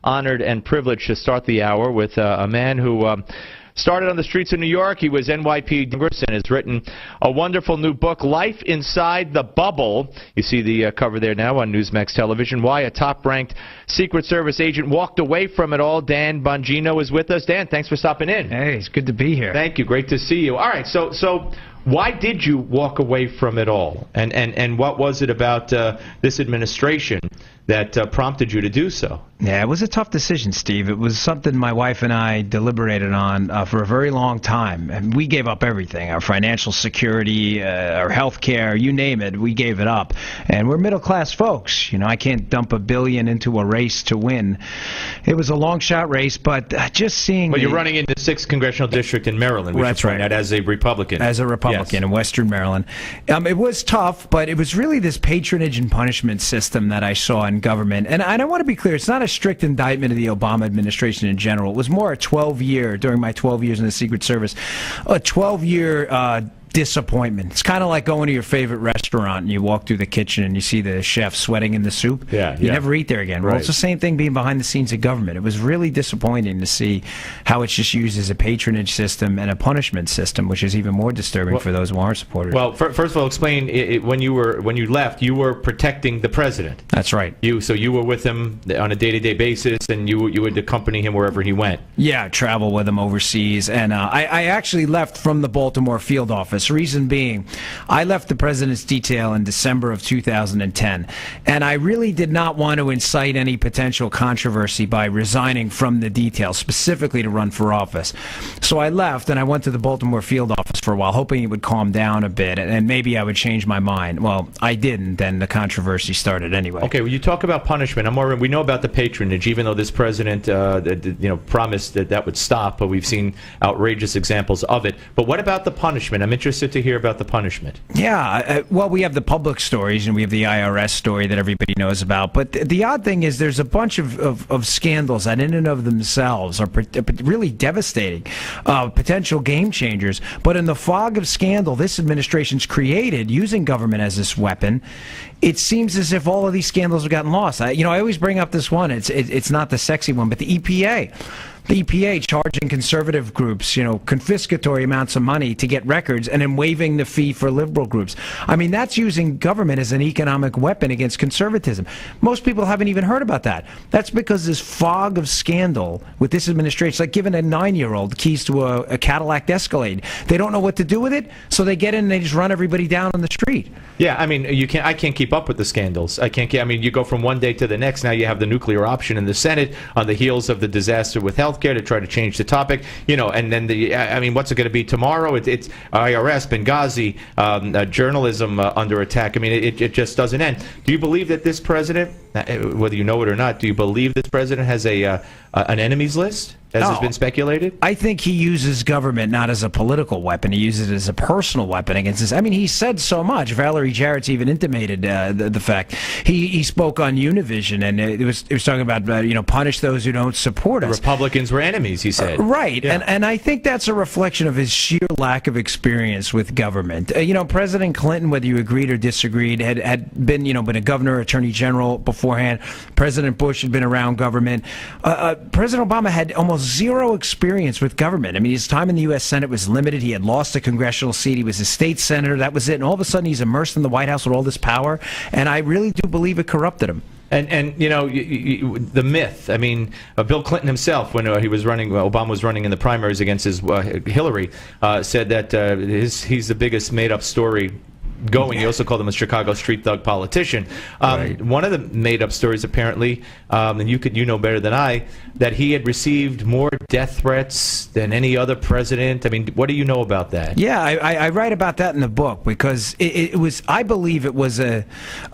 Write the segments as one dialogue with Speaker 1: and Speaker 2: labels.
Speaker 1: honored and privileged to start the hour with a man who started on the streets of New York. He was NYPD Congress and has written a wonderful new book, Life Inside the Bubble. You see the cover there now on Newsmax Television. Why a top-ranked Secret Service agent walked away from it all. Dan Bongino is with us. Dan, thanks for stopping in.
Speaker 2: Hey, it's good to be here.
Speaker 1: Thank you. Great to see you. All right, so why did you walk away from it all? And what was it about this administration that prompted you to do so?
Speaker 2: Yeah, it was a tough decision, Steve. It was something my wife and I deliberated on for a very long time. And we gave up everything, our financial security, our health care, you name it, we gave it up. And we're middle-class folks. You know, I can't dump $1 billion into a race to win. It was a long-shot race, but just seeing...
Speaker 1: Well, you're running in the 6th Congressional District in Maryland, which
Speaker 2: that's right.
Speaker 1: Out as a Republican.
Speaker 2: As a Republican, yes. In Western Maryland. It was tough, but it was really this patronage and punishment system that I saw in government. And I want to be clear, it's not a strict indictment of the Obama administration in general. It was more a 12-year, during my 12 years in the Secret Service, a 12-year disappointment. It's kind of like going to your favorite restaurant and you walk through the kitchen and you see the chef sweating in the soup. You never eat there again. Right. Well, it's the same thing being behind the scenes of government. It was really disappointing to see how it's just used as a patronage system and a punishment system, which is even more disturbing for those who aren't supporters.
Speaker 1: Well, first of all, explain when you left, you were protecting the president.
Speaker 2: That's right.
Speaker 1: So you were with him on a day-to-day basis, and you would accompany him wherever he went.
Speaker 2: Yeah, travel with him overseas, and I actually left from the Baltimore field office. Reason being, I left the president's detail in December of 2010, and I really did not want to incite any potential controversy by resigning from the detail, specifically to run for office. So I left, and I went to the Baltimore field office for a while, hoping it would calm down a bit, and maybe I would change my mind. Well, I didn't, and the controversy started anyway.
Speaker 1: Okay, well, you talk about punishment. We know about the patronage, even though this president promised that would stop, but we've seen outrageous examples of it. But what about the punishment? I'm interested to hear about the punishment.
Speaker 2: Yeah, well, we have the public stories and we have the IRS story that everybody knows about. But the odd thing is there's a bunch of scandals that in and of themselves are really devastating, potential game changers. But in the fog of scandal this administration's created using government as this weapon, it seems as if all of these scandals have gotten lost. I always bring up this one. It's not the sexy one, but the EPA. The EPA charging conservative groups, confiscatory amounts of money to get records and then waiving the fee for liberal groups. I mean, that's using government as an economic weapon against conservatism. Most people haven't even heard about that. That's because this fog of scandal with this administration, it's like giving a 9-year-old keys to a Cadillac Escalade. They don't know what to do with it, so they get in and they just run everybody down on the street.
Speaker 1: Yeah, I mean, I can't keep up with the scandals. You go from one day to the next. Now you have the nuclear option in the Senate on the heels of the disaster with healthcare to try to change the topic, and then what's it going to be tomorrow? It's IRS, Benghazi, journalism under attack. I mean, it just doesn't end. Do you believe that this president, whether you know it or not, do you believe this president has an enemies list, as has been speculated?
Speaker 2: I think he uses government not as a political weapon. He uses it as a personal weapon against us. I mean, he said so much. Valerie Jarrett's even intimated the fact. He spoke on Univision, and it was talking about, punish those who don't support us.
Speaker 1: The Republicans were enemies, he said.
Speaker 2: Right.
Speaker 1: Yeah.
Speaker 2: And I think that's a reflection of his sheer lack of experience with government. President Clinton, whether you agreed or disagreed, had been, been a governor, attorney general beforehand. President Bush had been around government. President Obama had almost zero experience with government. I mean, his time in the U.S. Senate was limited. He had lost a congressional seat. He was a state senator. That was it. And all of a sudden, he's immersed in the White House with all this power. And I really do believe it corrupted him.
Speaker 1: And the myth. I mean, Bill Clinton himself, when he was running, Obama was running in the primaries against his Hillary, said that he's the biggest made-up story going. He also called him a Chicago street thug politician.
Speaker 2: Right.
Speaker 1: One of the made-up stories, apparently, and you know better than I, that he had received more death threats than any other president. I mean, what do you know about that?
Speaker 2: Yeah, I write about that in the book because it was, I believe it was a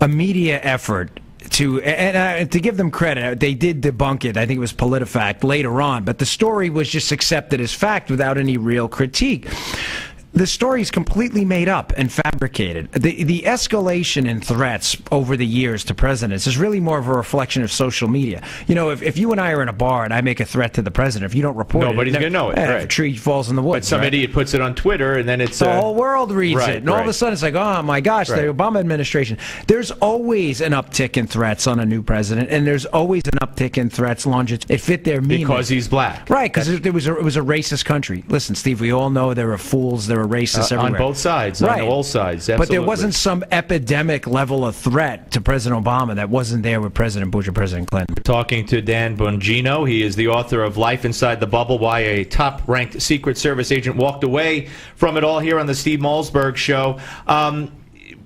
Speaker 2: media effort to give them credit. They did debunk it. I think it was PolitiFact later on, but the story was just accepted as fact without any real critique. The story is completely made up and fabricated. The escalation in threats over the years to presidents is really more of a reflection of social media. You know, if you and I are in a bar and I make a threat to the president, if you don't report
Speaker 1: nobody's going to know it. Right.
Speaker 2: If a tree falls in the woods.
Speaker 1: But some idiot puts it on Twitter, and then it's
Speaker 2: the whole world reads it. And all of a sudden it's like, oh my gosh, the Obama administration. There's always an uptick in threats on a new president, and there's always an uptick in threats longitudinally. It fit their meaning.
Speaker 1: Because he's black.
Speaker 2: Right, because it was a racist country. Listen, Steve, we all know there are fools, there are racists everywhere.
Speaker 1: On both sides, on all sides, absolutely.
Speaker 2: But there wasn't some epidemic level of threat to President Obama that wasn't there with President Bush or President Clinton.
Speaker 1: We're talking to Dan Bongino. He is the author of Life Inside the Bubble, Why a Top-Ranked Secret Service Agent Walked Away from It All, here on the Steve Malzberg Show.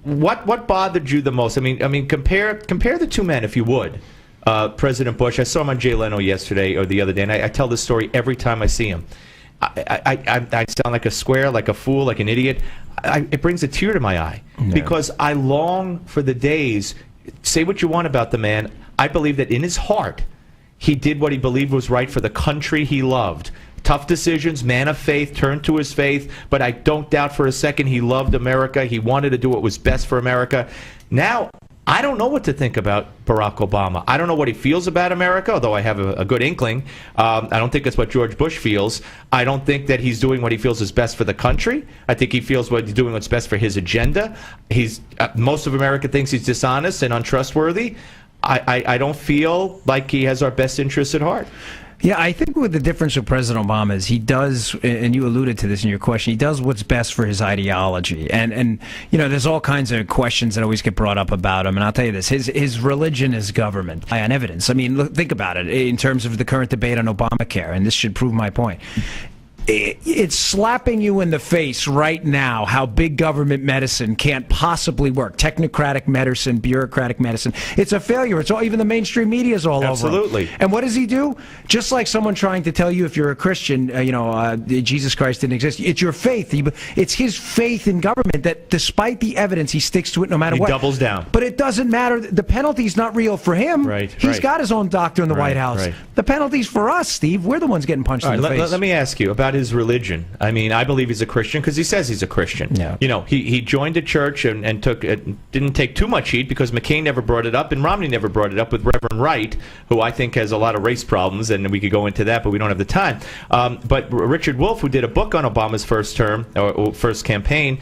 Speaker 1: What bothered you the most? I mean, compare the two men, if you would. President Bush, I saw him on Jay Leno yesterday or the other day, and I tell this story every time I see him. I sound like a square, like a fool, like an idiot. It brings a tear to my eye because I long for the days. Say what you want about the man. I believe that in his heart, he did what he believed was right for the country he loved. Tough decisions, man of faith, turned to his faith, but I don't doubt for a second he loved America. He wanted to do what was best for America. Now, I don't know what to think about Barack Obama. I don't know what he feels about America, although I have a good inkling. I don't think it's what George Bush feels. I don't think that he's doing what he feels is best for the country. I think he feels what he's doing what's best for his agenda. Most of America thinks he's dishonest and untrustworthy. I don't feel like he has our best interests at heart.
Speaker 2: Yeah, I think what the difference with President Obama is he does, and you alluded to this in your question, he does what's best for his ideology. And you know, there's all kinds of questions that always get brought up about him. And I'll tell you this, his religion is government on evidence. I mean, look, think about it in terms of the current debate on Obamacare, and this should prove my point. It's slapping you in the face right now how big government medicine can't possibly work. Technocratic medicine, bureaucratic medicine. It's a failure. It's all, even the mainstream media is all over him.
Speaker 1: Absolutely.
Speaker 2: And what does he do? Just like someone trying to tell you if you're a Christian, Jesus Christ didn't exist. It's your faith. It's his faith in government that despite the evidence, he sticks to it no matter what.
Speaker 1: He doubles down.
Speaker 2: But it doesn't matter. The penalty's not real for him.
Speaker 1: Right.
Speaker 2: He's got his own doctor in the White House.
Speaker 1: Right.
Speaker 2: The penalty's for us, Steve. We're the ones getting punched in the face.
Speaker 1: Let me ask you about his religion. I mean, I believe he's a Christian because he says he's a Christian.
Speaker 2: Yeah.
Speaker 1: You know, he joined a church and didn't take too much heat because McCain never brought it up and Romney never brought it up with Reverend Wright, who I think has a lot of race problems, and we could go into that, but we don't have the time. But Richard Wolff, who did a book on Obama's first term, or first campaign,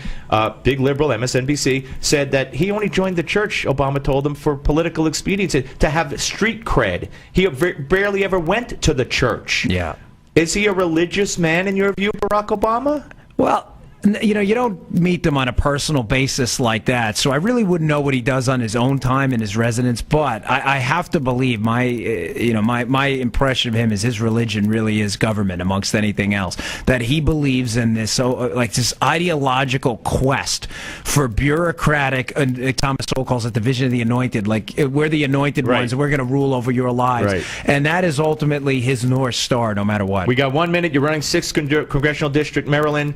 Speaker 1: big liberal, MSNBC, said that he only joined the church, Obama told him, for political expediency, to have street cred. He barely ever went to the church.
Speaker 2: Yeah.
Speaker 1: Is he a religious man in your view, Barack Obama?
Speaker 2: Well, you know, you don't meet them on a personal basis like that, so I really wouldn't know what he does on his own time in his residence. But I have to believe my impression of him is his religion really is government amongst anything else. That he believes in this this ideological quest for bureaucratic. Thomas Sowell calls it the vision of the anointed. Like we're the anointed ones, and we're going to rule over your lives. Right. And that is ultimately his North Star, no matter what.
Speaker 1: We got 1 minute. You're running 6th Congressional District, Maryland.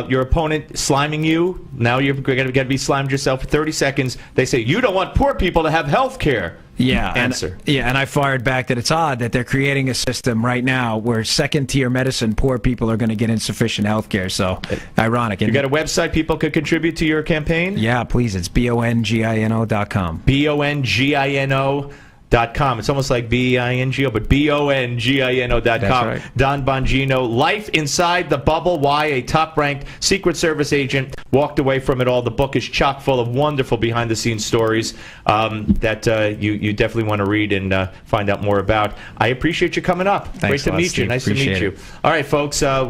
Speaker 1: Your opponent sliming you. Now you're going to be slimed yourself for 30 seconds. They say, you don't want poor people to have health care.
Speaker 2: Yeah.
Speaker 1: Answer.
Speaker 2: And I fired back that it's odd that they're creating a system right now where second-tier medicine, poor people are going to get insufficient health care. So, ironic.
Speaker 1: You got a website people could contribute to your campaign?
Speaker 2: Yeah, please. It's bongino.com.
Speaker 1: bongino.com. It's almost like B-I-N-G-O, but bongino.com.
Speaker 2: That's right.
Speaker 1: Don Bongino, Life Inside the Bubble, Why a Top-Ranked Secret Service Agent Walked Away from It All. The book is chock full of wonderful behind-the-scenes stories that you definitely want to read and find out more about. I appreciate you coming up.
Speaker 2: Thanks
Speaker 1: Great to meet you. Nice to meet you. All right, folks.